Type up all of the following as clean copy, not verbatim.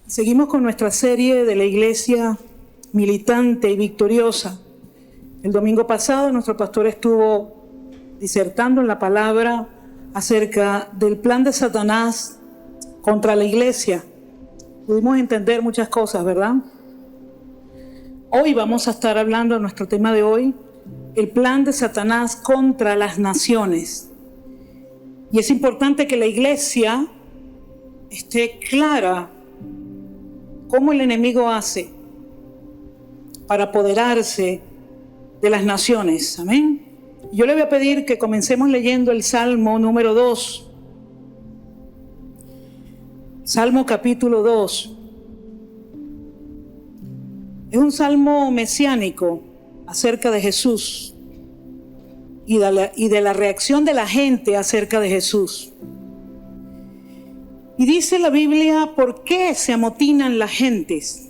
Seguimos con nuestra serie de la Iglesia militante y victoriosa. El domingo pasado nuestro pastor estuvo disertando en la palabra acerca del plan de Satanás contra la Iglesia. Pudimos entender muchas cosas, ¿verdad? Hoy vamos a estar hablando de nuestro tema de hoy, el plan de Satanás contra las naciones. Y es importante que la Iglesia esté clara cómo el enemigo hace para apoderarse de las naciones. Amén. Yo le voy a pedir que comencemos leyendo el Salmo número 2. Salmo capítulo 2. Es un salmo mesiánico acerca de Jesús y de la reacción de la gente acerca de Jesús. Y dice la Biblia: ¿por qué se amotinan las gentes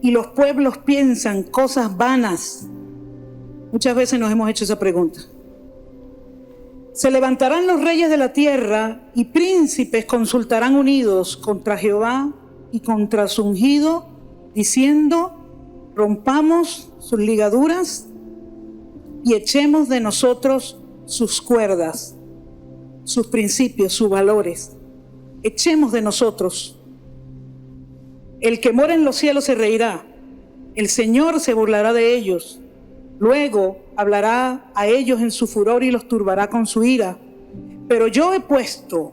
y los pueblos piensan cosas vanas? Muchas veces nos hemos hecho esa pregunta. Se levantarán los reyes de la tierra y príncipes consultarán unidos contra Jehová y contra su ungido, diciendo: rompamos sus ligaduras y echemos de nosotros sus cuerdas, sus principios, sus valores. Echemos de nosotros. El que mora en los cielos se reirá, el Señor se burlará de ellos. Luego hablará a ellos en su furor y los turbará con su ira. Pero yo he puesto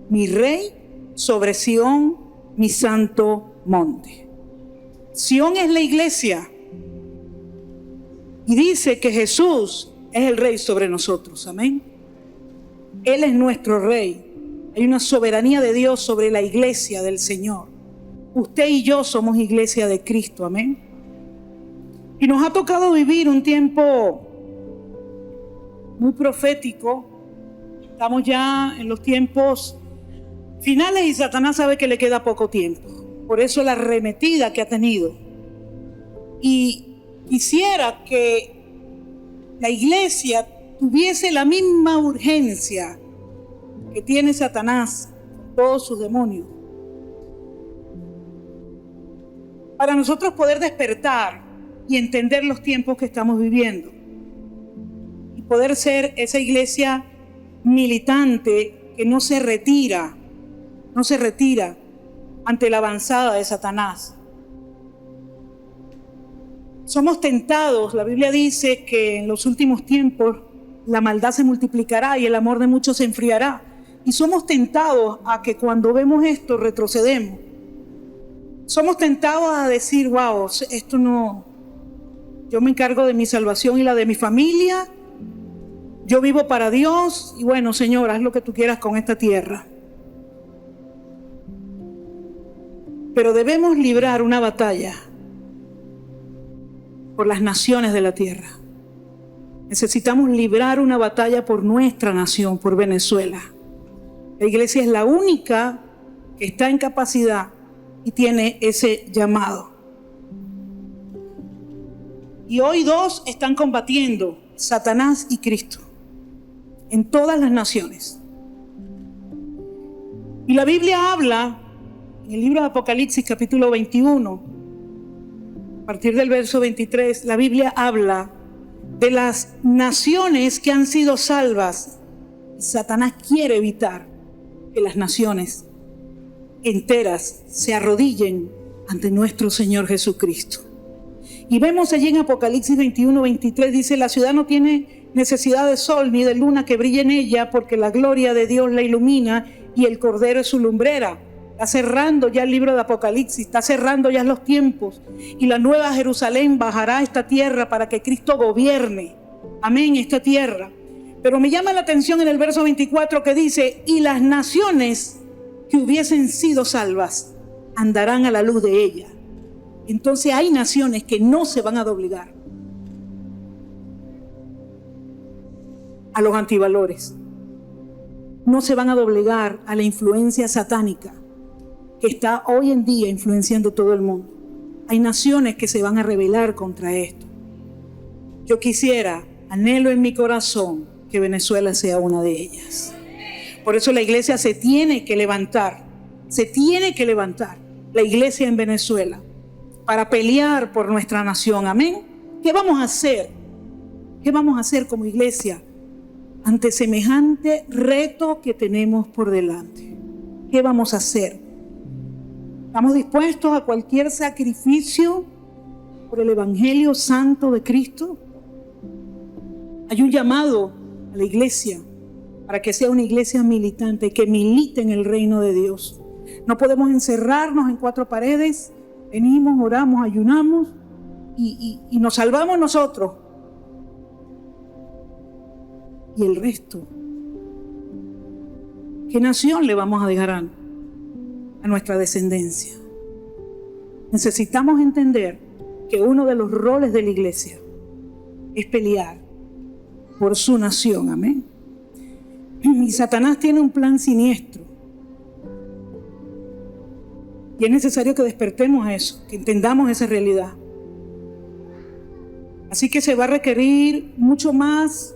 mi rey sobre Sión, mi santo monte. Sión es la iglesia. Y dice que Jesús es el rey sobre nosotros. Amén. Él es nuestro rey. Hay una soberanía de Dios sobre la iglesia del Señor. Usted y yo somos iglesia de Cristo. Amén. Y nos ha tocado vivir un tiempo muy profético. Estamos ya en los tiempos finales y Satanás sabe que le queda poco tiempo. Por eso la arremetida que ha tenido. Y quisiera que la iglesia tuviese la misma urgencia que tiene Satanás, todos sus demonios, para nosotros poder despertar y entender los tiempos que estamos viviendo y poder ser esa iglesia militante que no se retira ante la avanzada de Satanás. Somos tentados, la Biblia dice que en los últimos tiempos la maldad se multiplicará y el amor de muchos se enfriará. Y somos tentados a que cuando vemos esto retrocedemos. Somos tentados a decir: wow, esto no, yo me encargo de mi salvación y la de mi familia. Yo vivo para Dios y bueno, Señor, haz lo que tú quieras con esta tierra. Pero debemos librar una batalla por las naciones de la tierra. Necesitamos librar una batalla por nuestra nación, por Venezuela. La iglesia es la única que está en capacidad y tiene ese llamado. Y hoy dos están combatiendo, Satanás y Cristo, en todas las naciones. Y la Biblia habla, en el libro de Apocalipsis capítulo 21, a partir del verso 23, la Biblia habla de las naciones que han sido salvas. Satanás quiere evitar que las naciones enteras se arrodillen ante nuestro Señor Jesucristo. Y vemos allí en Apocalipsis 21-23, dice: la ciudad no tiene necesidad de sol ni de luna que brille en ella, porque la gloria de Dios la ilumina y el Cordero es su lumbrera. Está cerrando ya el libro de Apocalipsis, está cerrando ya los tiempos, y la nueva Jerusalén bajará a esta tierra para que Cristo gobierne, amén, esta tierra. Pero me llama la atención en el verso 24 que dice: y las naciones que hubiesen sido salvas andarán a la luz de ella. Entonces hay naciones que no se van a doblegar a los antivalores, no se van a doblegar a la influencia satánica que está hoy en día influenciando todo el mundo. Hay naciones que se van a rebelar contra esto. Yo quisiera, anhelo en mi corazón, que Venezuela sea una de ellas. Por eso la iglesia se tiene que levantar la iglesia en Venezuela, para pelear por nuestra nación. Amén. ¿Qué vamos a hacer? ¿Qué vamos a hacer como iglesia ante semejante reto que tenemos por delante? ¿Qué vamos a hacer? ¿Estamos dispuestos a cualquier sacrificio por el Evangelio Santo de Cristo? Hay un llamado a la iglesia para que sea una iglesia militante, que milite en el reino de Dios. No podemos encerrarnos en cuatro paredes. Venimos, oramos, ayunamos y nos salvamos nosotros. Y el resto, ¿qué nación le vamos a dejar a nuestra descendencia? Necesitamos entender que uno de los roles de la iglesia es pelear por su nación. Amén. Y Satanás tiene un plan siniestro. Y es necesario que despertemos a eso, que entendamos esa realidad. Así que se va a requerir mucho más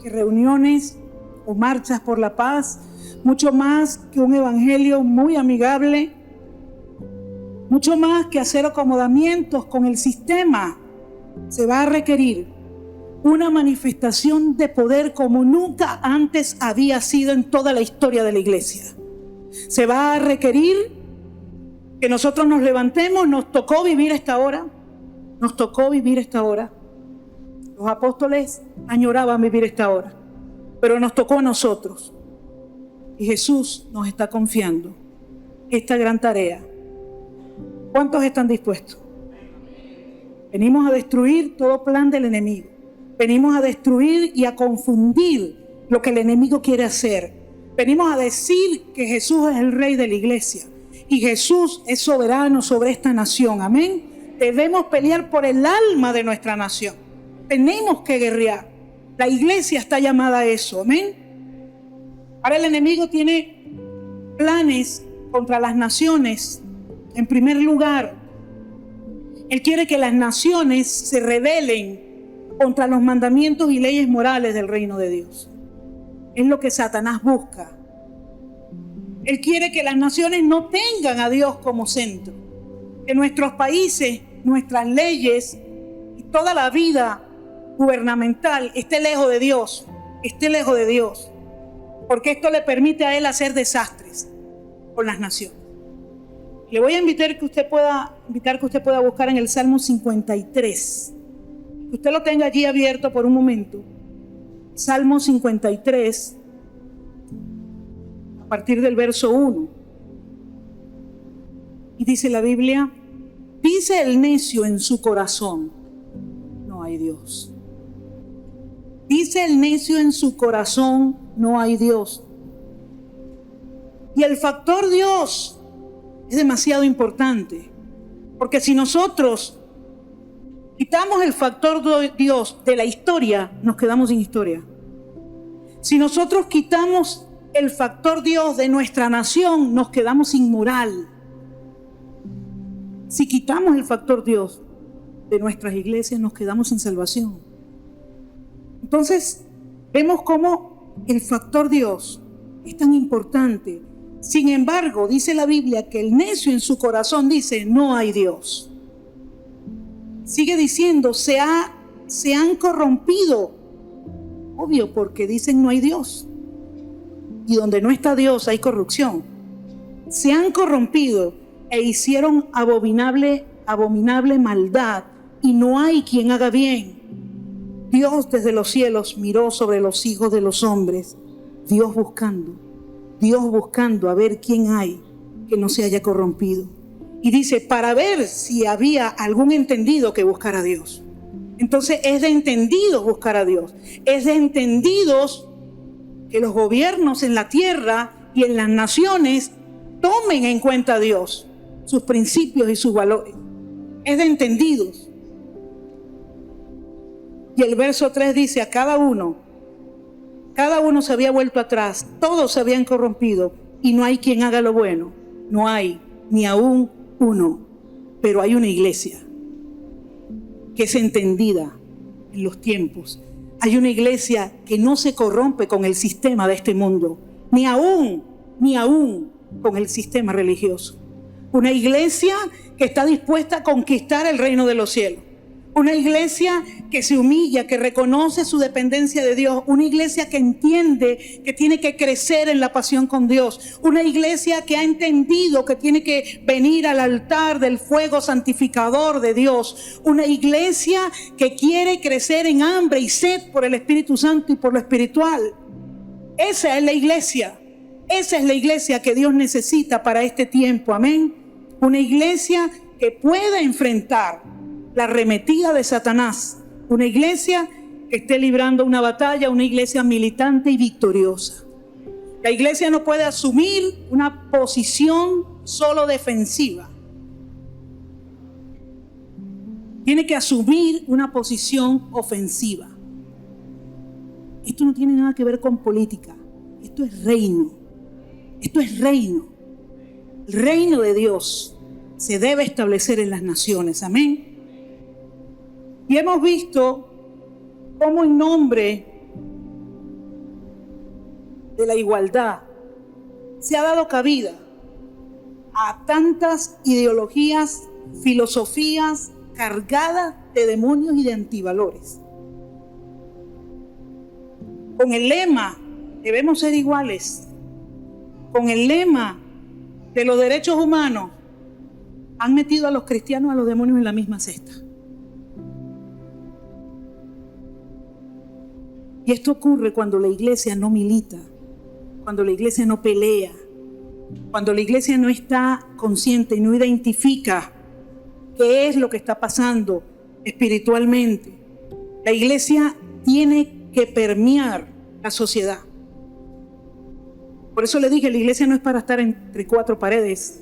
que reuniones o marchas por la paz, mucho más que un evangelio muy amigable, mucho más que hacer acomodamientos con el sistema. Se va a requerir una manifestación de poder como nunca antes había sido en toda la historia de la iglesia. Se va a requerir que nosotros nos levantemos. Nos tocó vivir esta hora. Nos tocó vivir esta hora. Los apóstoles añoraban vivir esta hora, pero nos tocó a nosotros. Y Jesús nos está confiando esta gran tarea. ¿Cuántos están dispuestos? Venimos a destruir todo plan del enemigo. Venimos a destruir y a confundir lo que el enemigo quiere hacer. Venimos a decir que Jesús es el rey de la iglesia y Jesús es soberano sobre esta nación. Amén. Debemos pelear por el alma de nuestra nación. Tenemos que guerrear. La iglesia está llamada a eso. Amén. Ahora el enemigo tiene planes contra las naciones. En primer lugar, él quiere que las naciones se rebelen contra los mandamientos y leyes morales del reino de Dios. Es lo que Satanás busca. Él quiere que las naciones no tengan a Dios como centro, que nuestros países, nuestras leyes y toda la vida gubernamental esté lejos de Dios, porque esto le permite a él hacer desastres con las naciones. Le voy a invitar que usted pueda buscar en el Salmo 53. Que usted lo tenga allí abierto por un momento. Salmo 53, a partir del verso 1. Y dice la Biblia: dice el necio en su corazón, no hay Dios. Dice el necio en su corazón, no hay Dios. Y el factor Dios es demasiado importante, porque si nosotros quitamos el factor Dios de la historia, nos quedamos sin historia. Si nosotros quitamos el factor Dios de nuestra nación, nos quedamos sin moral. Si quitamos el factor Dios de nuestras iglesias, nos quedamos sin salvación. Entonces, vemos cómo el factor Dios es tan importante. Sin embargo, dice la Biblia que el necio en su corazón dice, no hay Dios. Sigue diciendo, se han corrompido. Obvio, porque dicen no hay Dios. Y donde no está Dios hay corrupción. Se han corrompido e hicieron abominable maldad, y no hay quien haga bien. Dios desde los cielos miró sobre los hijos de los hombres, Dios buscando a ver quién hay que no se haya corrompido. Y dice, para ver si había algún entendido que buscara a Dios. Entonces es de entendidos buscar a Dios. Es de entendidos que los gobiernos en la tierra y en las naciones tomen en cuenta a Dios, sus principios y sus valores. Es de entendidos. Y el verso 3 dice, a cada uno se había vuelto atrás, todos se habían corrompido, y no hay quien haga lo bueno. No hay ni aún uno. Pero hay una iglesia que es entendida en los tiempos. Hay una iglesia que no se corrompe con el sistema de este mundo, ni aún con el sistema religioso. Una iglesia que está dispuesta a conquistar el reino de los cielos. Una iglesia que se humilla, que reconoce su dependencia de Dios. Una iglesia que entiende que tiene que crecer en la pasión con Dios. Una iglesia que ha entendido que tiene que venir al altar del fuego santificador de Dios. Una iglesia que quiere crecer en hambre y sed por el Espíritu Santo y por lo espiritual. Esa es la iglesia. Esa es la iglesia que Dios necesita para este tiempo. Amén. Una iglesia que pueda enfrentar la arremetida de Satanás. Una iglesia que esté librando una batalla, una iglesia militante y victoriosa. La iglesia no puede asumir una posición solo defensiva. Tiene que asumir una posición ofensiva. Esto no tiene nada que ver con política. Esto es reino. Esto es reino. El reino de Dios se debe establecer en las naciones. Amén. Y hemos visto cómo en nombre de la igualdad se ha dado cabida a tantas ideologías, filosofías cargadas de demonios y de antivalores. Con el lema, debemos ser iguales. Con el lema de los derechos humanos, han metido a los cristianos, a los demonios en la misma cesta. Y esto ocurre cuando la iglesia no milita, cuando la iglesia no pelea, cuando la iglesia no está consciente y no identifica qué es lo que está pasando espiritualmente. La iglesia tiene que permear la sociedad. Por eso le dije, la iglesia no es para estar entre cuatro paredes,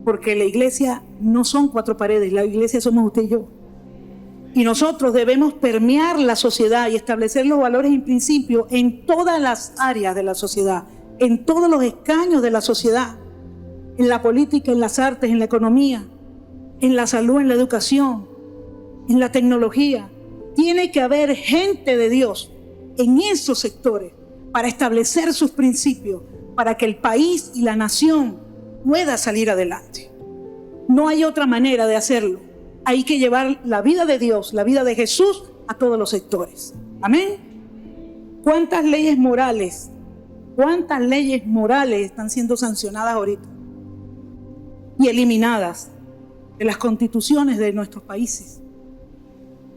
porque la iglesia no son cuatro paredes, la iglesia somos usted y yo. Y nosotros debemos permear la sociedad y establecer los valores y principios en todas las áreas de la sociedad, en todos los escaños de la sociedad, en la política, en las artes, en la economía, en la salud, en la educación, en la tecnología. Tiene que haber gente de Dios en esos sectores para establecer sus principios, para que el país y la nación pueda salir adelante. No hay otra manera de hacerlo. Hay que llevar la vida de Dios, la vida de Jesús a todos los sectores. Amén. ¿Cuántas leyes morales están siendo sancionadas ahorita y eliminadas de las constituciones de nuestros países?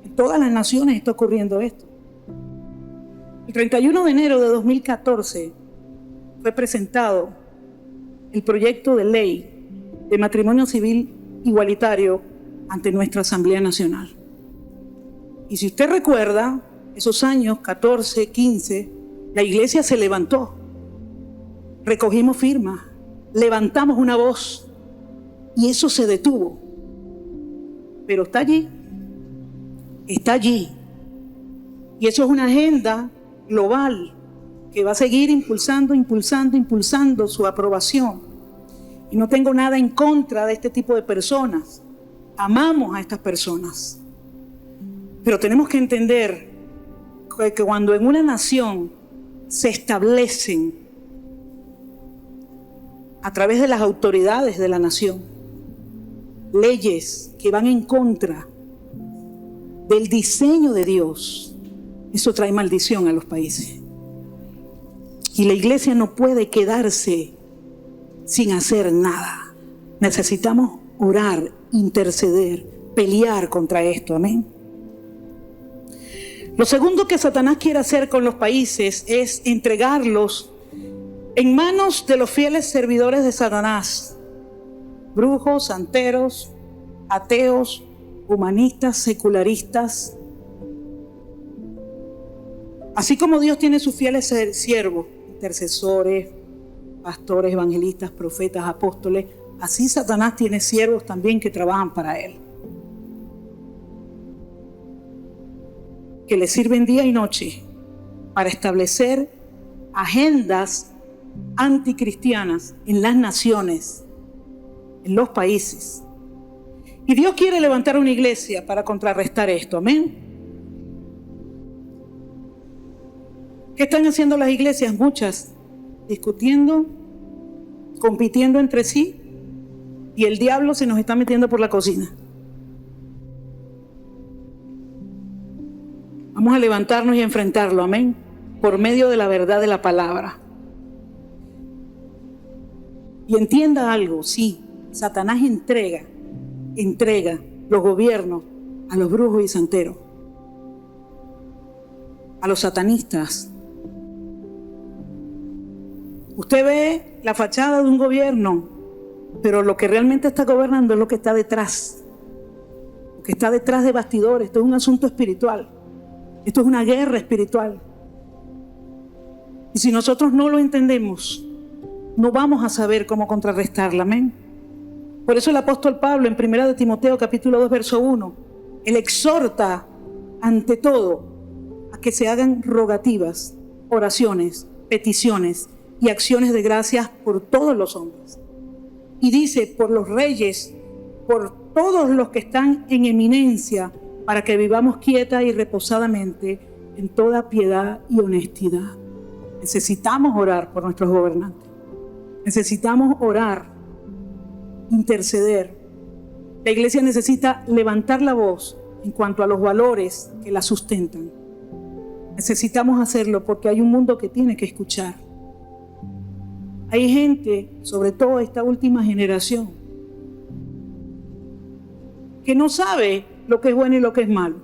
En todas las naciones está ocurriendo esto. El 31 de enero de 2014 fue presentado el proyecto de ley de matrimonio civil igualitario ante nuestra Asamblea Nacional. Y si usted recuerda, esos años 14, 15, la iglesia se levantó, recogimos firmas, levantamos una voz y eso se detuvo. Pero está allí. Y eso es una agenda global que va a seguir impulsando su aprobación. Y no tengo nada en contra de este tipo de personas. Amamos a estas personas. Pero tenemos que entender que cuando en una nación se establecen a través de las autoridades de la nación leyes que van en contra del diseño de Dios, eso trae maldición a los países. Y la iglesia no puede quedarse sin hacer nada. Necesitamos orar, interceder, pelear contra esto. Amén. Lo segundo que Satanás quiere hacer con los países es entregarlos en manos de los fieles servidores de Satanás. Brujos, santeros, ateos, humanistas, secularistas. Así como Dios tiene sus fieles siervos, intercesores, pastores, evangelistas, profetas, apóstoles, así Satanás tiene siervos también que trabajan para él, que le sirven día y noche para establecer agendas anticristianas en las naciones, en los países. Y Dios quiere levantar una iglesia para contrarrestar esto. Amén. ¿Qué están haciendo las iglesias? Muchas discutiendo, compitiendo entre sí, y el diablo se nos está metiendo por la cocina. Vamos a levantarnos y enfrentarlo, amén, por medio de la verdad de la palabra. Y entienda algo, sí, Satanás entrega los gobiernos a los brujos y santeros, a los satanistas. Usted ve la fachada de un gobierno, pero lo que realmente está gobernando es lo que está detrás. Lo que está detrás de bastidores. Esto es un asunto espiritual. Esto es una guerra espiritual. Y si nosotros no lo entendemos, no vamos a saber cómo contrarrestarla, amén. Por eso el apóstol Pablo en 1 de Timoteo capítulo 2 verso 1, él exhorta ante todo a que se hagan rogativas, oraciones, peticiones y acciones de gracias por todos los hombres. Y dice, por los reyes, por todos los que están en eminencia, para que vivamos quieta y reposadamente en toda piedad y honestidad. Necesitamos orar por nuestros gobernantes. Necesitamos orar, interceder. La iglesia necesita levantar la voz en cuanto a los valores que la sustentan. Necesitamos hacerlo porque hay un mundo que tiene que escuchar. Hay gente, sobre todo esta última generación, que no sabe lo que es bueno y lo que es malo.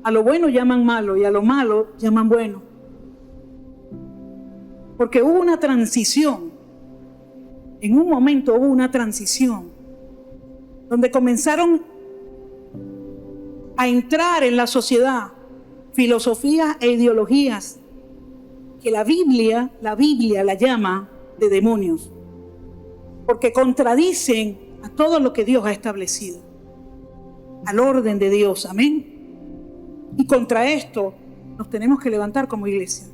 A lo bueno llaman malo y a lo malo llaman bueno. Porque hubo una transición. En un momento hubo una transición donde comenzaron a entrar en la sociedad filosofías e ideologías que la Biblia la llama de demonios, porque contradicen a todo lo que Dios ha establecido, al orden de Dios, amén. Y contra esto nos tenemos que levantar como iglesia,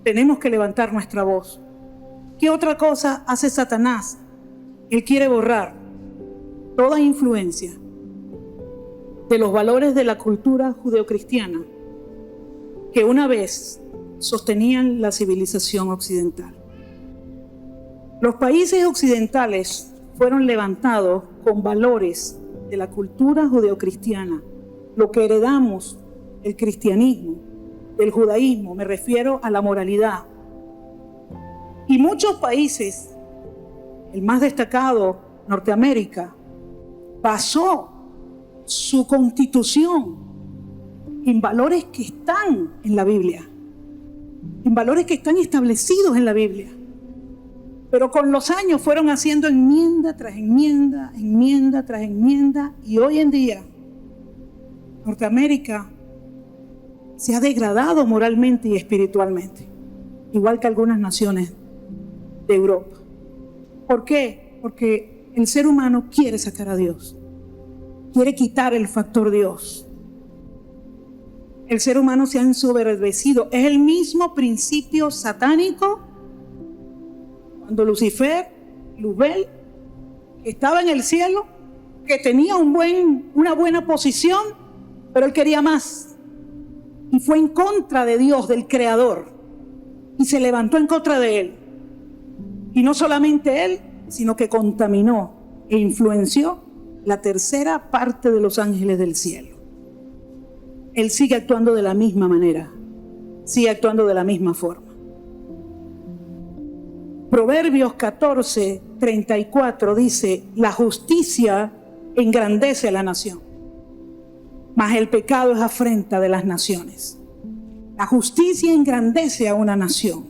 tenemos que levantar nuestra voz. ¿Qué otra cosa hace Satanás? Él quiere borrar toda influencia de los valores de la cultura judeocristiana que una vez sostenían la civilización occidental. Los países occidentales fueron levantados con valores de la cultura judeocristiana, lo que heredamos del cristianismo, del judaísmo, me refiero a la moralidad. Y muchos países, el más destacado, Norteamérica, basó su constitución en valores que están en la Biblia, en valores que están establecidos en la Biblia. Pero con los años fueron haciendo enmienda tras enmienda, enmienda tras enmienda, y hoy en día Norteamérica se ha degradado moralmente y espiritualmente, igual que algunas naciones de Europa. ¿Por qué? Porque el ser humano quiere sacar a Dios, quiere quitar el factor Dios. El ser humano se ha ensoberbecido. Es el mismo principio satánico cuando Lucifer, Luzbel, que estaba en el cielo, que tenía una buena posición, pero él quería más. Y fue en contra de Dios, del Creador, y se levantó en contra de él. Y no solamente él, sino que contaminó e influenció la tercera parte de los ángeles del cielo. Él sigue actuando de la misma manera, sigue actuando de la misma forma. Proverbios 14:34 dice, la justicia engrandece a la nación, mas el pecado es afrenta de las naciones. La justicia engrandece a una nación.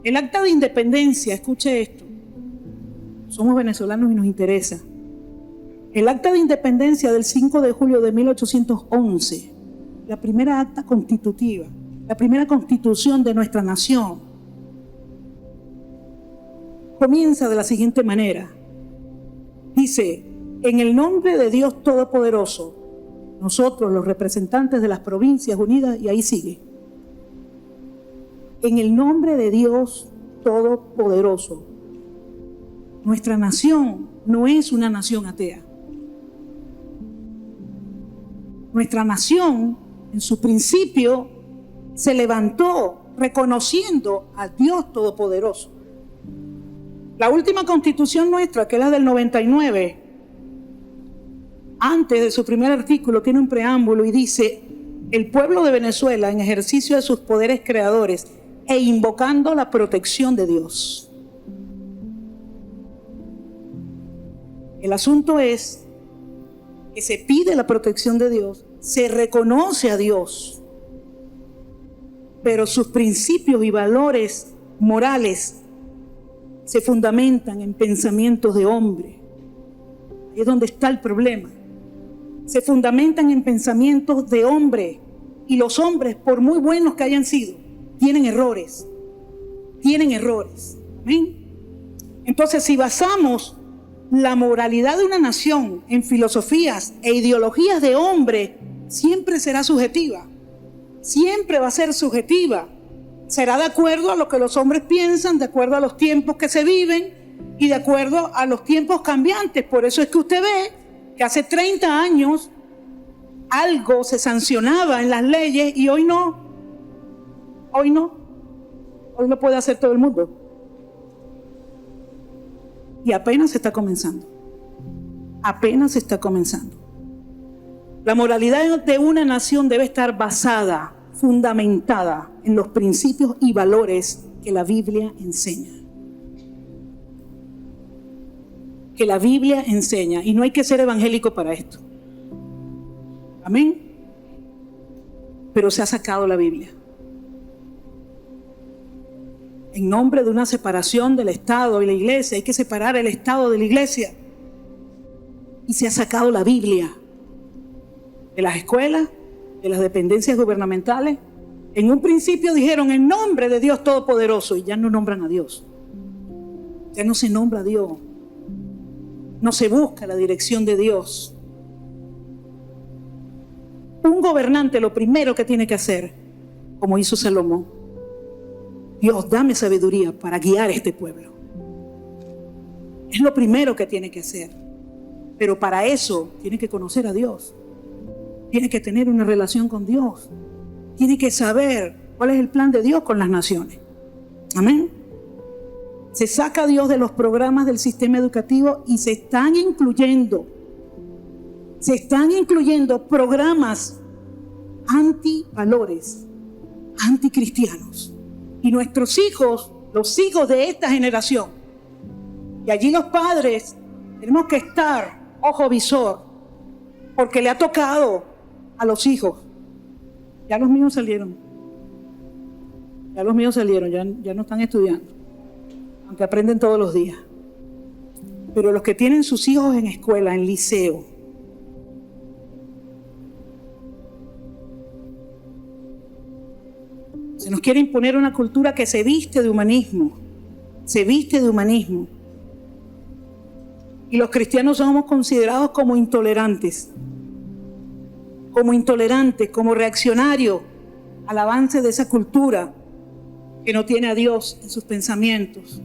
El acta de independencia, escuche esto, somos venezolanos y nos interesa. El acta de independencia del 5 de julio de 1811, la primera acta constitutiva, la primera constitución de nuestra nación, comienza de la siguiente manera. Dice, en el nombre de Dios Todopoderoso, nosotros los representantes de las provincias unidas, y ahí sigue. En el nombre de Dios Todopoderoso, nuestra nación no es una nación atea. Nuestra nación, en su principio, se levantó reconociendo a Dios Todopoderoso. La última constitución nuestra, que es la del 99, antes de su primer artículo tiene un preámbulo y dice: el pueblo de Venezuela, en ejercicio de sus poderes creadores e invocando la protección de Dios. El asunto es que se pide la protección de Dios, se reconoce a Dios, pero sus principios y valores morales se fundamentan en pensamientos de hombre. Ahí es donde está el problema. Se fundamentan en pensamientos de hombre, y los hombres, por muy buenos que hayan sido, tienen errores. ¿Amén? Entonces, si basamos la moralidad de una nación en filosofías e ideologías de hombre, siempre será subjetiva. Siempre va a ser subjetiva. Será de acuerdo a lo que los hombres piensan, de acuerdo a los tiempos que se viven y de acuerdo a los tiempos cambiantes. Por eso es que usted ve que hace 30 años algo se sancionaba en las leyes y hoy no. Hoy lo puede hacer todo el mundo. Y apenas está comenzando. La moralidad de una nación debe estar basada, fundamentada en los principios y valores que la Biblia enseña. Y no hay que ser evangélico para esto. Amén. Pero se ha sacado la Biblia. En nombre de una separación del Estado y la Iglesia, hay que separar el Estado de la Iglesia. Y se ha sacado la Biblia de las escuelas, de las dependencias gubernamentales. En un principio dijeron: en nombre de Dios Todopoderoso, y ya no nombran a Dios. Ya no se nombra a Dios. No se busca la dirección de Dios. Un gobernante lo primero que tiene que hacer, como hizo Salomón: Dios, dame sabiduría para guiar a este pueblo. Es lo primero que tiene que hacer. Pero para eso tiene que conocer a Dios. Tiene que tener una relación con Dios. Tiene que saber cuál es el plan de Dios con las naciones. Amén. Se saca a Dios de los programas del sistema educativo y se están incluyendo programas antivalores, anticristianos. Y nuestros hijos, los hijos de esta generación, y allí los padres tenemos que estar ojo visor, porque le ha tocado a los hijos. Ya los míos salieron, ya no están estudiando, aunque aprenden todos los días. Pero los que tienen sus hijos en escuela, en liceo, se nos quiere imponer una cultura que se viste de humanismo. Y los cristianos somos considerados como intolerantes, como reaccionarios al avance de esa cultura que no tiene a Dios en sus pensamientos.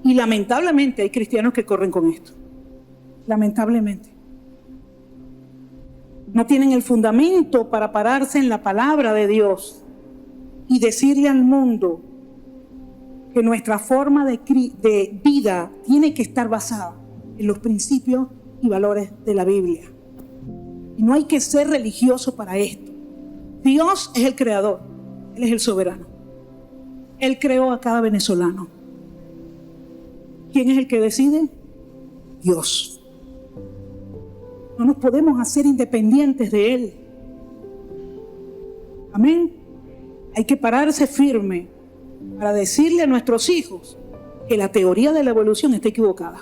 Y lamentablemente hay cristianos que corren con esto. Lamentablemente. No tienen el fundamento para pararse en la palabra de Dios y decirle al mundo que nuestra forma de vida tiene que estar basada en los principios y valores de la Biblia. Y no hay que ser religioso para esto. Dios es el creador, Él es el soberano. Él creó a cada venezolano. ¿Quién es el que decide? Dios. No nos podemos hacer independientes de Él. Amén. Hay que pararse firme para decirle a nuestros hijos que la teoría de la evolución está equivocada,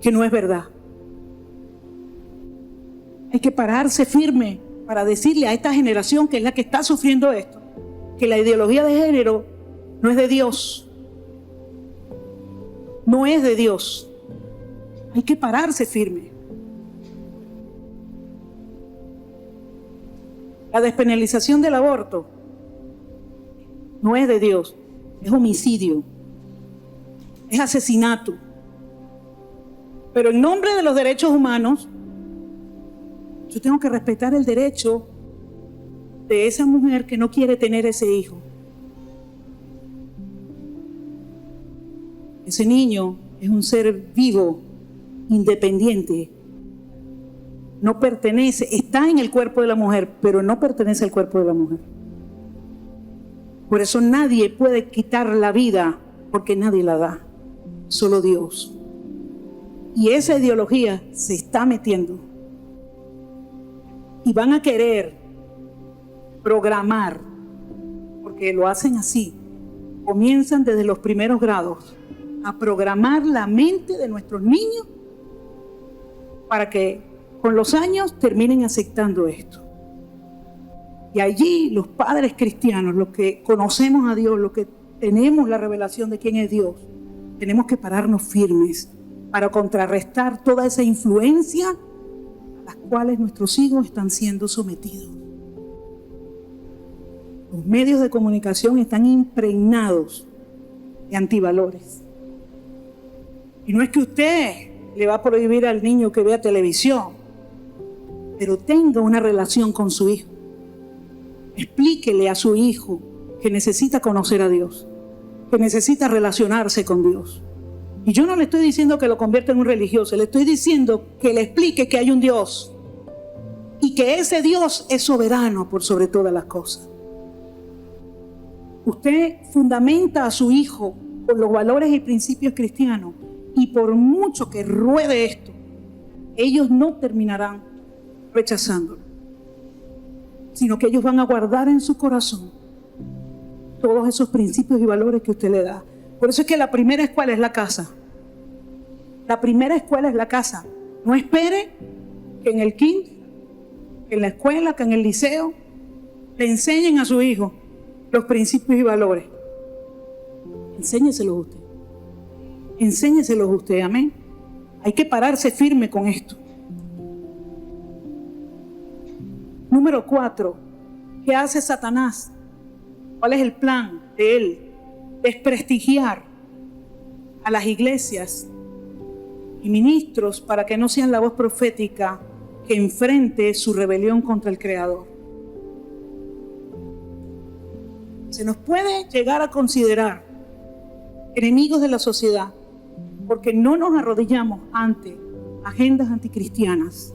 que no es verdad. Hay que pararse firme para decirle a esta generación, que es la que está sufriendo esto, que la ideología de género no es de Dios. No es de Dios. Hay que pararse firme. La despenalización del aborto no es de Dios, es homicidio, es asesinato. Pero en nombre de los derechos humanos, yo tengo que respetar el derecho de esa mujer que no quiere tener ese hijo. Ese niño es un ser vivo, independiente. No pertenece, está en el cuerpo de la mujer, pero no pertenece al cuerpo de la mujer. Por eso nadie puede quitar la vida, porque nadie la da, solo Dios. Y esa ideología se está metiendo. Y van a querer programar, porque lo hacen así. Comienzan desde los primeros grados a programar la mente de nuestros niños para que con los años terminen aceptando esto. Y allí los padres cristianos, los que conocemos a Dios, los que tenemos la revelación de quién es Dios, tenemos que pararnos firmes para contrarrestar toda esa influencia a las cuales nuestros hijos están siendo sometidos. Los medios de comunicación están impregnados de antivalores. Y no es que usted le va a prohibir al niño que vea televisión, pero tenga una relación con su hijo. Explíquele a su hijo que necesita conocer a Dios, que necesita relacionarse con Dios. Y yo no le estoy diciendo que lo convierta en un religioso, le estoy diciendo que le explique que hay un Dios y que ese Dios es soberano por sobre todas las cosas. Usted fundamenta a su hijo con los valores y principios cristianos, y por mucho que ruede esto, ellos no terminarán rechazándolo, sino que ellos van a guardar en su corazón todos esos principios y valores que usted le da. Por eso es que la primera escuela es la casa. La primera escuela es la casa. No espere que en el kinder, que en la escuela, que en el liceo le enseñen a su hijo los principios y valores. Enséñeselos usted. Enséñeselos usted, amén. Hay que pararse firme con esto. Número 4. ¿Qué hace Satanás? ¿Cuál es el plan de él? Desprestigiar a las iglesias y ministros para que no sean la voz profética que enfrente su rebelión contra el Creador. Se nos puede llegar a considerar enemigos de la sociedad porque no nos arrodillamos ante agendas anticristianas.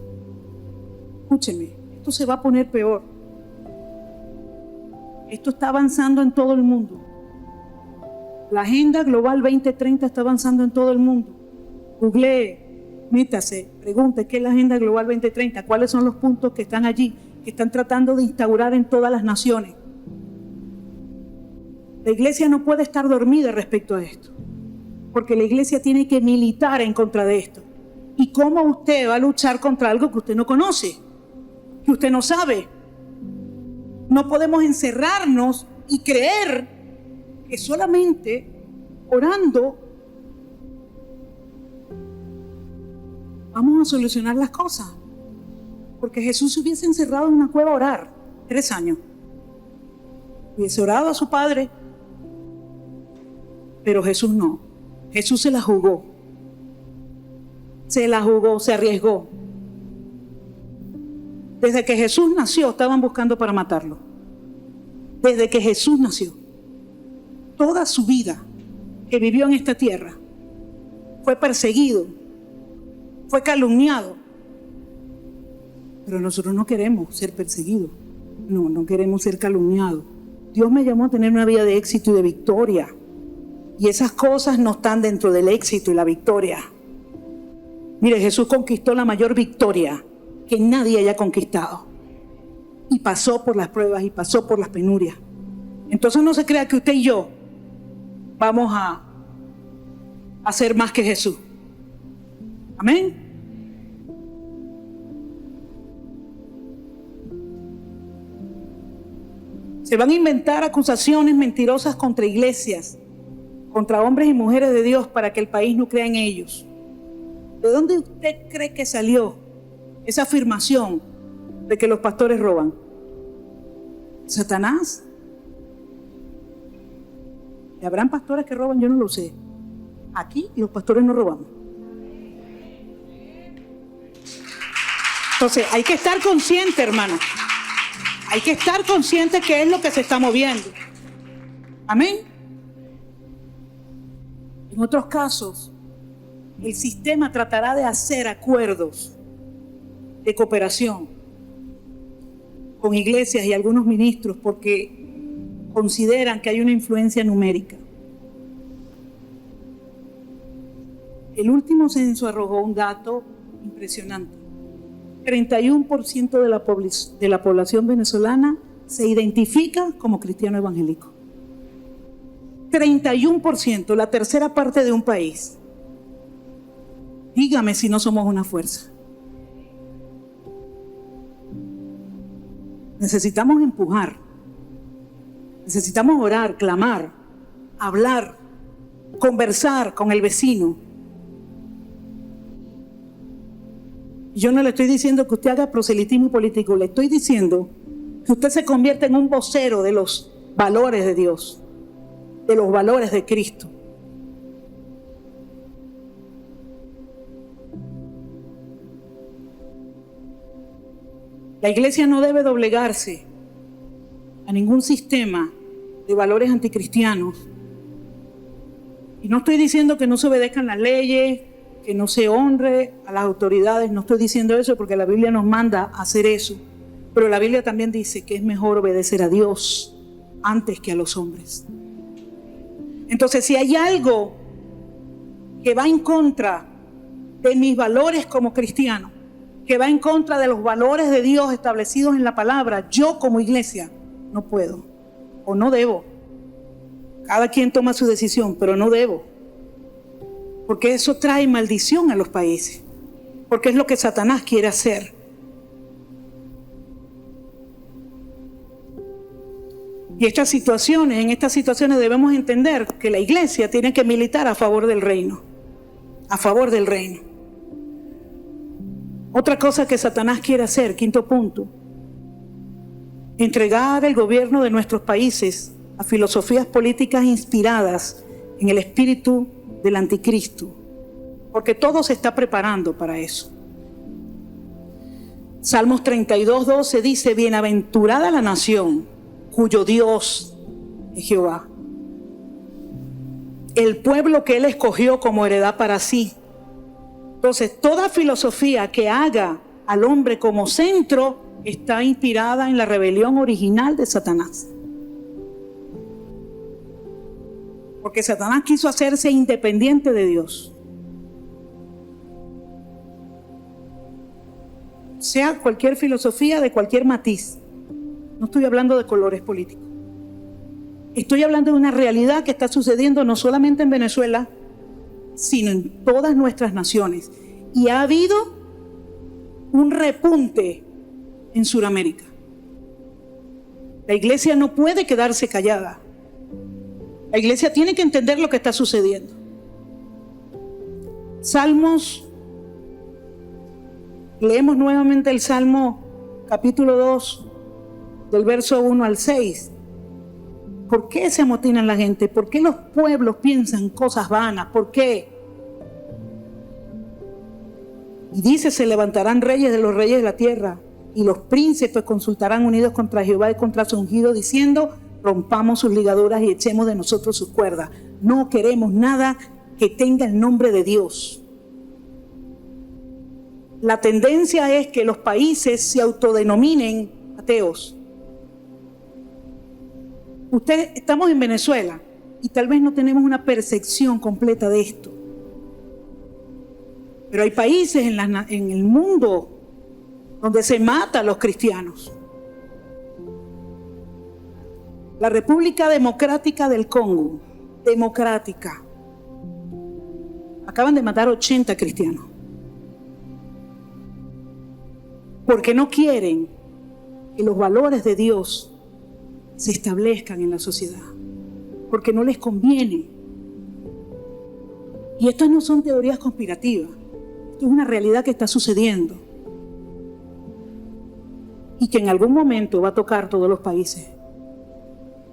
Escúcheme, esto se va a poner peor. Esto está avanzando en todo el mundo. La Agenda Global 2030 está avanzando en todo el mundo. Googlee, métase, pregunte qué es la Agenda Global 2030, cuáles son los puntos que están allí, que están tratando de instaurar en todas las naciones. La iglesia no puede estar dormida respecto a esto, porque la iglesia tiene que militar en contra de esto. ¿Y cómo usted va a luchar contra algo que usted no conoce, que usted no sabe? No podemos encerrarnos y creer que solamente orando vamos a solucionar las cosas. Porque Jesús se hubiese encerrado en una cueva a orar 3 años. Hubiese orado a su Padre. Pero Jesús no. Jesús se la jugó. Se la jugó, se arriesgó. Desde que Jesús nació, estaban buscando para matarlo. Desde que Jesús nació. Toda su vida que vivió en esta tierra fue perseguido, fue calumniado. Pero nosotros no queremos ser perseguidos. No queremos ser calumniados. Dios me llamó a tener una vida de éxito y de victoria. Y esas cosas no están dentro del éxito y la victoria. Mire, Jesús conquistó la mayor victoria que nadie haya conquistado. Y pasó por las pruebas y pasó por las penurias. Entonces no se crea que usted y yo vamos a hacer más que Jesús. Amén. Se van a inventar acusaciones mentirosas contra iglesias, contra hombres y mujeres de Dios para que el país no crea en ellos. ¿De dónde usted cree que salió esa afirmación de que los pastores roban? ¿Satanás? ¿Y habrán pastores que roban? Yo no lo sé. Aquí los pastores no robamos. Entonces hay que estar consciente, hermano. Hay que estar consciente que es lo que se está moviendo. Amén. En otros casos, el sistema tratará de hacer acuerdos de cooperación con iglesias y algunos ministros porque consideran que hay una influencia numérica. El último censo arrojó un dato impresionante. 31% de la población venezolana se identifica como cristiano evangélico. 31%, la tercera parte de un país. Dígame si no somos una fuerza. Necesitamos empujar, necesitamos orar, clamar, hablar, conversar con el vecino. Yo no le estoy diciendo que usted haga proselitismo político, le estoy diciendo que usted se convierta en un vocero de los valores de Dios, de los valores de Cristo. La iglesia no debe doblegarse a ningún sistema de valores anticristianos. Y no estoy diciendo que no se obedezcan las leyes, que no se honre a las autoridades, no estoy diciendo eso porque la Biblia nos manda a hacer eso. Pero la Biblia también dice que es mejor obedecer a Dios antes que a los hombres. Entonces, si hay algo que va en contra de mis valores como cristiano, que va en contra de los valores de Dios establecidos en la palabra, yo como iglesia no puedo o no debo. Cada quien toma su decisión, pero no debo. Porque eso trae maldición a los países. Porque es lo que Satanás quiere hacer. Y en estas situaciones debemos entender que la iglesia tiene que militar a favor del reino. A favor del reino. Otra cosa que Satanás quiere hacer, quinto punto, entregar el gobierno de nuestros países a filosofías políticas inspiradas en el espíritu del anticristo, porque todo se está preparando para eso. Salmos 32:12 dice: bienaventurada la nación cuyo Dios es Jehová, el pueblo que él escogió como heredad para sí. Entonces, toda filosofía que haga al hombre como centro está inspirada en la rebelión original de Satanás. Porque Satanás quiso hacerse independiente de Dios. Sea cualquier filosofía de cualquier matiz. No estoy hablando de colores políticos. Estoy hablando de una realidad que está sucediendo no solamente en Venezuela, sino en todas nuestras naciones. Y ha habido un repunte en Sudamérica. La iglesia no puede quedarse callada. La iglesia tiene que entender lo que está sucediendo. Salmos, leemos nuevamente el Salmo capítulo 2, del verso 1 al 6. ¿Por qué se amotinan la gente? ¿Por qué los pueblos piensan cosas vanas? ¿Por qué? Y dice: se levantarán reyes de los reyes de la tierra, y los príncipes consultarán unidos contra Jehová y contra su ungido, diciendo: rompamos sus ligaduras y echemos de nosotros sus cuerdas. No queremos nada que tenga el nombre de Dios. La tendencia es que los países se autodenominen ateos. Estamos en Venezuela y tal vez no tenemos una percepción completa de esto. Pero hay países en el mundo donde se mata a los cristianos. La República Democrática del Congo, democrática. Acaban de matar 80 cristianos. Porque no quieren que los valores de Dios se establezcan en la sociedad. Porque no les conviene. Y estas no son teorías conspirativas. Esto es una realidad que está sucediendo. Y que en algún momento va a tocar todos los países.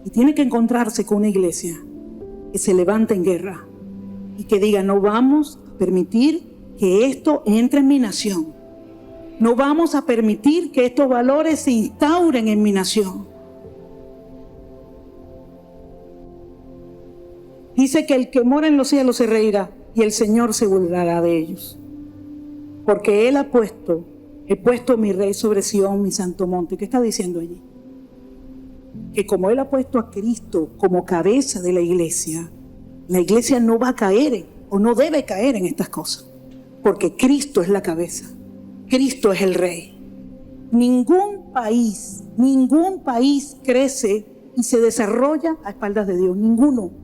Y tiene que encontrarse con una iglesia que se levante en guerra y que diga: no vamos a permitir que esto entre en mi nación. No vamos a permitir que estos valores se instauren en mi nación. Dice que el que mora en los cielos se reirá y el Señor se burlará de ellos. Porque Él he puesto mi rey sobre Sión, mi santo monte. ¿Qué está diciendo allí? Que como Él ha puesto a Cristo como cabeza de la iglesia no va a caer o no debe caer en estas cosas. Porque Cristo es la cabeza. Cristo es el rey. Ningún país crece y se desarrolla a espaldas de Dios. Ninguno.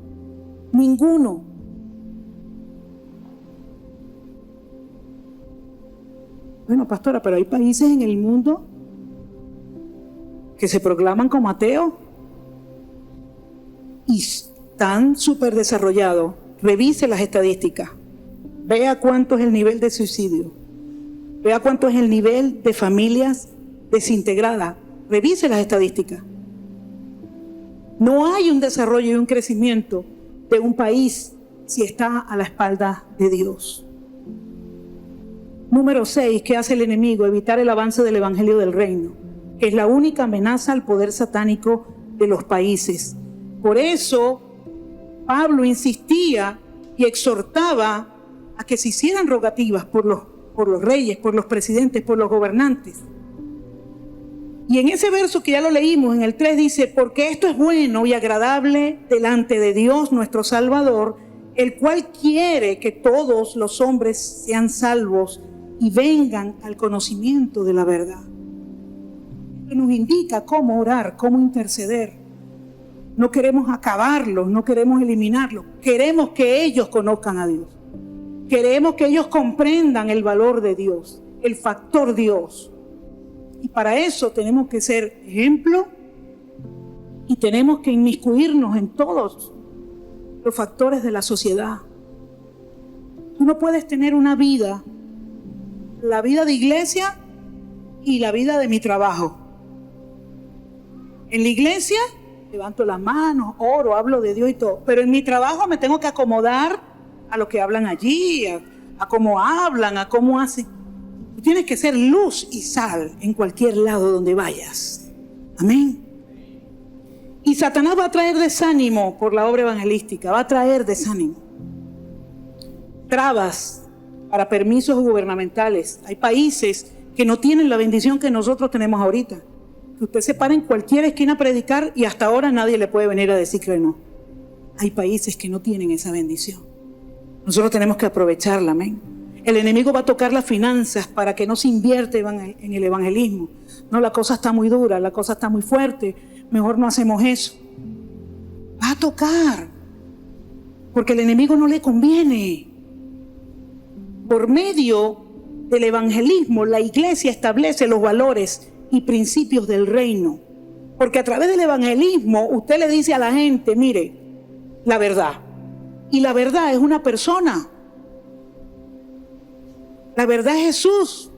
Bueno, pastora, pero hay países en el mundo que se proclaman como ateos y están súper desarrollados. Revise las estadísticas. Vea cuánto es el nivel de suicidio. Vea cuánto es el nivel de familias desintegradas. Revise las estadísticas. No hay un desarrollo y un crecimiento de un país si está a la espalda de Dios. Número 6, ¿qué hace el enemigo? Evitar el avance del evangelio del reino, que es la única amenaza al poder satánico de los países. Por eso, Pablo insistía y exhortaba a que se hicieran rogativas por los reyes, por los presidentes, por los gobernantes. Y en ese verso que ya lo leímos, en el 3 dice, porque esto es bueno y agradable delante de Dios nuestro Salvador, el cual quiere que todos los hombres sean salvos y vengan al conocimiento de la verdad. Nos indica cómo orar, cómo interceder. No queremos acabarlos, no queremos eliminarlos. Queremos que ellos conozcan a Dios. Queremos que ellos comprendan el valor de Dios, el factor Dios. Y para eso tenemos que ser ejemplo y tenemos que inmiscuirnos en todos los factores de la sociedad. Tú no puedes tener una vida, la vida de iglesia y la vida de mi trabajo. En la iglesia levanto las manos, oro, hablo de Dios y todo, pero en mi trabajo me tengo que acomodar a lo que hablan allí, a cómo hablan, a cómo hacen. Tú tienes que ser luz y sal en cualquier lado donde vayas. Amén. Y Satanás va a traer desánimo por la obra evangelística, va a traer desánimo. Trabas para permisos gubernamentales. Hay países que no tienen la bendición que nosotros tenemos ahorita. Que usted se para en cualquier esquina a predicar y hasta ahora nadie le puede venir a decir que no. Hay países que no tienen esa bendición. Nosotros tenemos que aprovecharla, amén. El enemigo va a tocar las finanzas para que no se invierta en el evangelismo. No, la cosa está muy dura, la cosa está muy fuerte, mejor no hacemos eso. Va a tocar, porque al enemigo no le conviene. Por medio del evangelismo, la iglesia establece los valores y principios del reino. Porque a través del evangelismo, usted le dice a la gente, mire, la verdad. Y la verdad es una persona. La verdad es Jesús.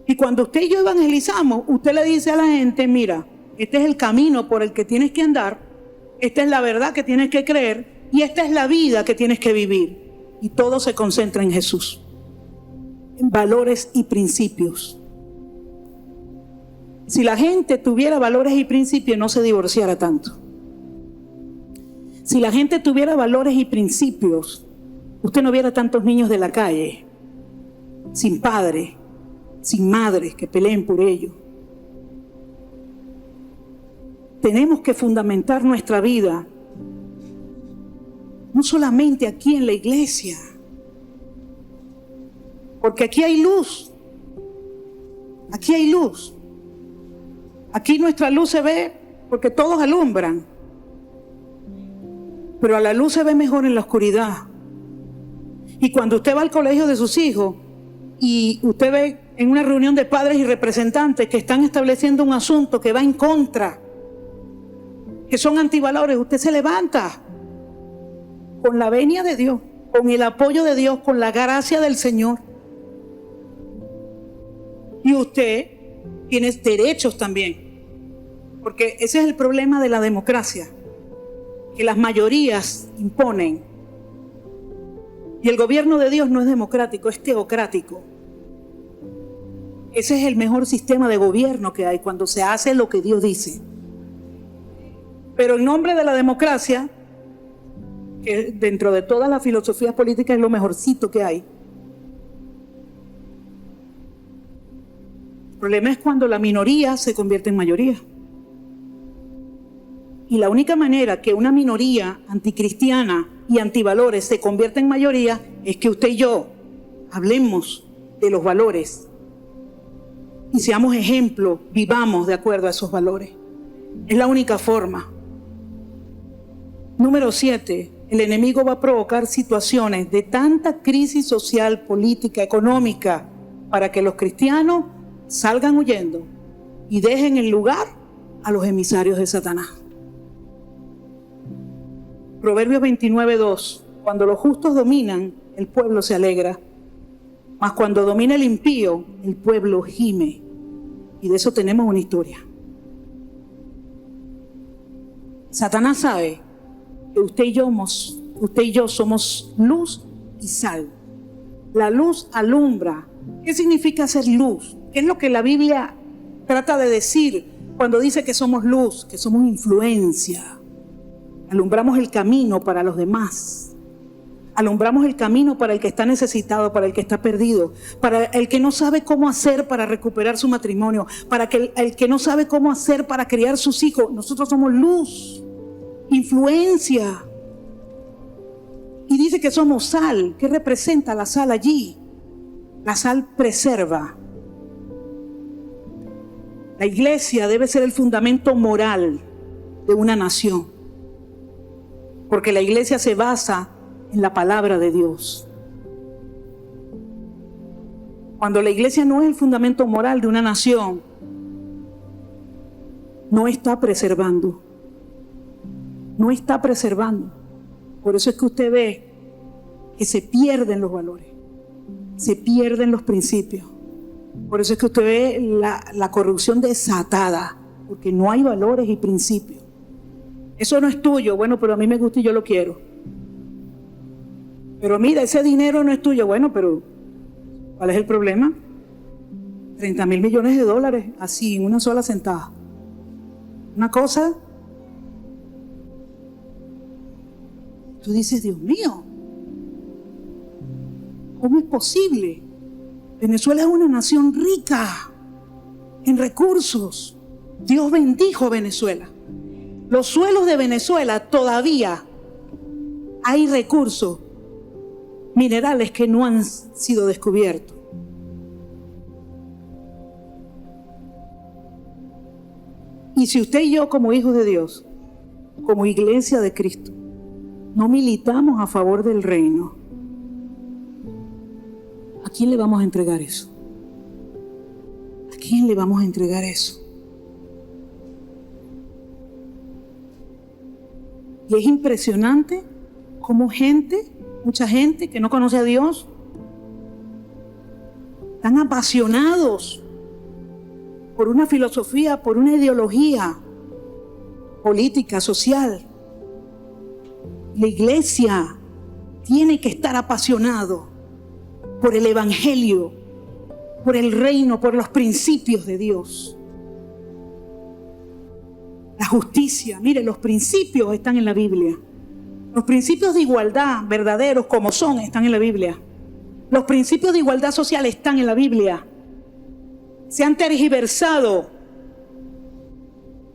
Y cuando usted y yo evangelizamos, usted le dice a la gente, mira, este es el camino por el que tienes que andar, esta es la verdad que tienes que creer y esta es la vida que tienes que vivir. Y todo se concentra en Jesús, en valores y principios. Si la gente tuviera valores y principios, no se divorciara tanto. Si la gente tuviera valores y principios, usted no viera tantos niños de la calle, sin padres, sin madres que peleen por ellos. Tenemos que fundamentar nuestra vida, no solamente aquí en la iglesia, porque aquí hay luz. Aquí hay luz. Aquí nuestra luz se ve porque todos alumbran, pero a la luz se ve mejor en la oscuridad. Y cuando usted va al colegio de sus hijos y usted ve en una reunión de padres y representantes que están estableciendo un asunto que va en contra, que son antivalores, usted se levanta con la venia de Dios, con el apoyo de Dios, con la gracia del Señor. Y usted tiene derechos también, porque ese es el problema de la democracia, que las mayorías imponen. Y el gobierno de Dios no es democrático, es teocrático. Ese es el mejor sistema de gobierno que hay, cuando se hace lo que Dios dice. Pero en nombre de la democracia, que dentro de todas las filosofías políticas es lo mejorcito que hay. El problema es cuando la minoría se convierte en mayoría. Y la única manera que una minoría anticristiana y antivalores se convierta en mayoría es que usted y yo hablemos de los valores y seamos ejemplo, vivamos de acuerdo a esos valores. Es la única forma. Número 7, el enemigo va a provocar situaciones de tanta crisis social, política, económica, para que los cristianos salgan huyendo y dejen el lugar a los emisarios de Satanás. Proverbios 29:2, cuando los justos dominan, el pueblo se alegra, mas cuando domina el impío, el pueblo gime. Y de eso tenemos una historia. Satanás sabe que usted y yo somos luz y sal. La luz alumbra. ¿Qué significa ser luz? ¿Qué es lo que la Biblia trata de decir cuando dice que somos luz, que somos influencia? Alumbramos el camino para los demás. Alumbramos el camino para el que está necesitado, para el que está perdido, para el que no sabe cómo hacer para recuperar su matrimonio, para el que no sabe cómo hacer para criar sus hijos. Nosotros somos luz, influencia. Y dice que somos sal. ¿Qué representa la sal allí? La sal preserva. La iglesia debe ser el fundamento moral de una nación, porque la iglesia se basa en la palabra de Dios. Cuando la iglesia no es el fundamento moral de una nación, no está preservando. No está preservando. Por eso es que usted ve que se pierden los valores, se pierden los principios. Por eso es que usted ve la corrupción desatada, porque no hay valores y principios. Eso no es tuyo, bueno, pero a mí me gusta y yo lo quiero. Pero mira, ese dinero no es tuyo, bueno, pero ¿cuál es el problema? 30,000 millones de dólares, así, en una sola sentada. Una cosa, tú dices, Dios mío, ¿cómo es posible? Venezuela es una nación rica en recursos. Dios bendijo Venezuela. Los suelos de Venezuela todavía hay recursos minerales que no han sido descubiertos. Y si usted y yo, como hijos de Dios, como iglesia de Cristo, no militamos a favor del reino, ¿a quién le vamos a entregar eso? ¿A quién le vamos a entregar eso? Y es impresionante cómo mucha gente que no conoce a Dios, están apasionados por una filosofía, por una ideología política, social. La iglesia tiene que estar apasionado por el evangelio, por el reino, por los principios de Dios. La justicia, mire, los principios están en la Biblia. Los principios de igualdad verdaderos como son están en la Biblia. Los principios de igualdad social están en la Biblia. Se han tergiversado.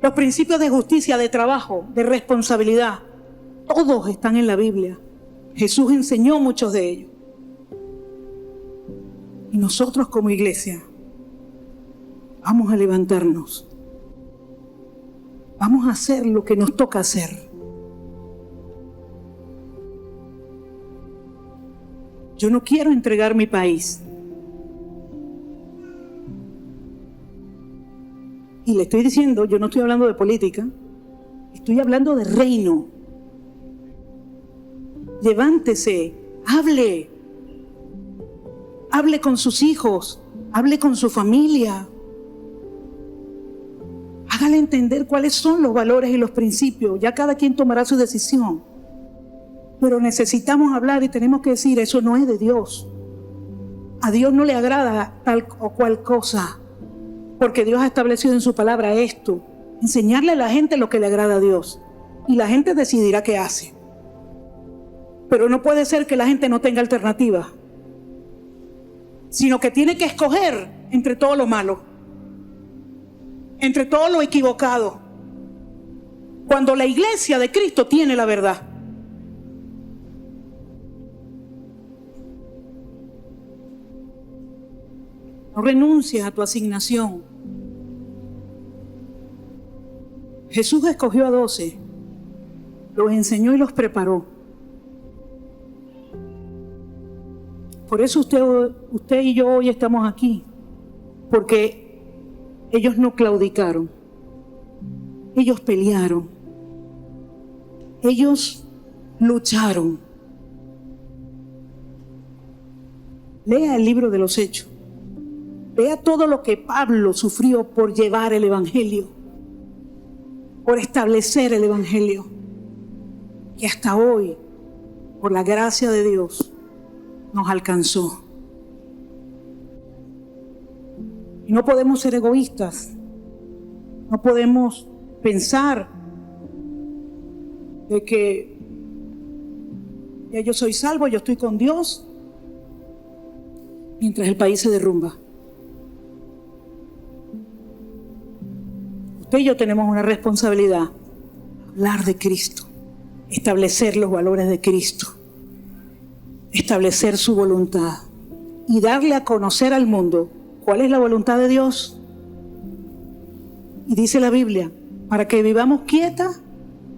Los principios de justicia, de trabajo, de responsabilidad, todos están en la Biblia. Jesús enseñó muchos de ellos. Y nosotros como iglesia vamos a levantarnos. Vamos a hacer lo que nos toca hacer. Yo no quiero entregar mi país. Y le estoy diciendo, yo no estoy hablando de política, estoy hablando de reino. Levántese, hable con sus hijos, hable con su familia. Hágale entender cuáles son los valores y los principios. Ya cada quien tomará su decisión. Pero necesitamos hablar y tenemos que decir, eso no es de Dios. A Dios no le agrada tal o cual cosa, porque Dios ha establecido en su palabra esto. Enseñarle a la gente lo que le agrada a Dios. Y la gente decidirá qué hace. Pero no puede ser que la gente no tenga alternativa, sino que tiene que escoger entre todo lo malo, entre todo lo equivocado, cuando la iglesia de Cristo tiene la verdad. No renuncies a tu asignación. Jesús escogió a 12, los enseñó y los preparó. Por eso usted y yo hoy estamos aquí, porque ellos no claudicaron, ellos pelearon, ellos lucharon. Lea el libro de los Hechos, vea todo lo que Pablo sufrió por llevar el evangelio, por establecer el evangelio, que hasta hoy, por la gracia de Dios, nos alcanzó. Y no podemos ser egoístas, no podemos pensar de que ya yo soy salvo, yo estoy con Dios, mientras el país se derrumba. Usted y yo tenemos una responsabilidad: hablar de Cristo, establecer los valores de Cristo, establecer su voluntad y darle a conocer al mundo cuál es la voluntad de Dios. Y dice la Biblia, para que vivamos quieta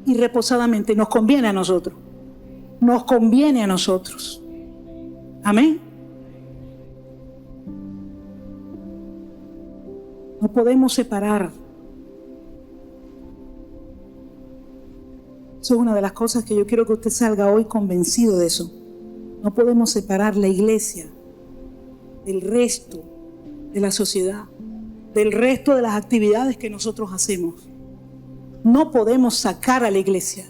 y reposadamente. Nos conviene a nosotros. Nos conviene a nosotros. Amén. No podemos separar. Eso es una de las cosas que yo quiero que usted salga hoy convencido de eso. No podemos separar la iglesia del resto de la sociedad, del resto de las actividades que nosotros hacemos. No podemos sacar a la iglesia.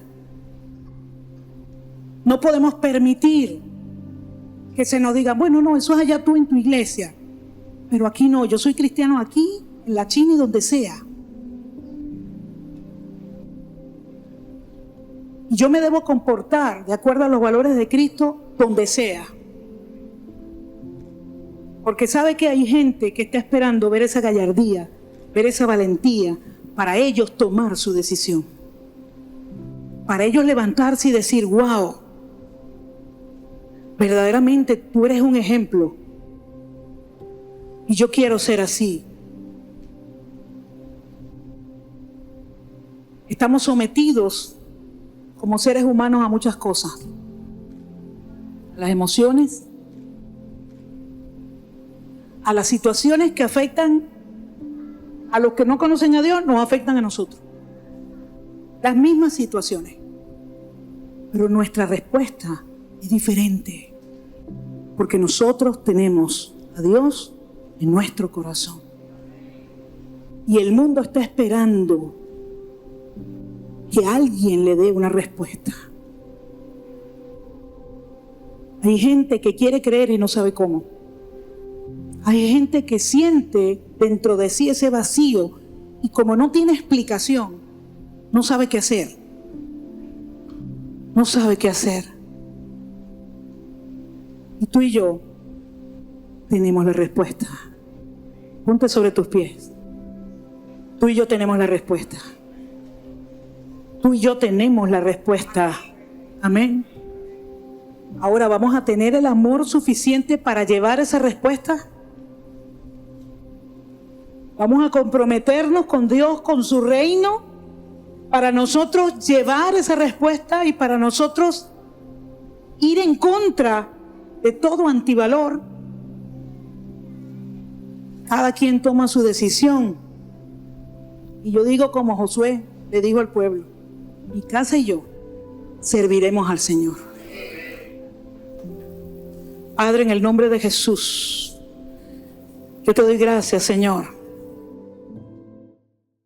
No podemos permitir que se nos diga, bueno, no, eso es allá tú en tu iglesia, pero aquí no, yo soy cristiano aquí, en la China y donde sea. Y yo me debo comportar de acuerdo a los valores de Cristo donde sea. Porque sabe que hay gente que está esperando ver esa gallardía, ver esa valentía, para ellos tomar su decisión. Para ellos levantarse y decir, wow, verdaderamente tú eres un ejemplo. Y yo quiero ser así. Estamos sometidos como seres humanos a muchas cosas. A las emociones, a las situaciones que afectan a los que no conocen a Dios, nos afectan a nosotros. Las mismas situaciones. Pero nuestra respuesta es diferente. Porque nosotros tenemos a Dios en nuestro corazón. Y el mundo está esperando que alguien le dé una respuesta. Hay gente que quiere creer y no sabe cómo. Hay gente que siente dentro de sí ese vacío y como no tiene explicación, no sabe qué hacer. No sabe qué hacer. Y tú y yo tenemos la respuesta. Ponte sobre tus pies. Tú y yo tenemos la respuesta. Tú y yo tenemos la respuesta. Amén. Ahora vamos a tener el amor suficiente para llevar esa respuesta. Vamos a comprometernos con Dios, con su reino, para nosotros llevar esa respuesta y para nosotros ir en contra de todo antivalor. Cada quien toma su decisión. Y yo digo como Josué le dijo al pueblo, mi casa y yo serviremos al Señor. Padre, en el nombre de Jesús, yo te doy gracias, Señor,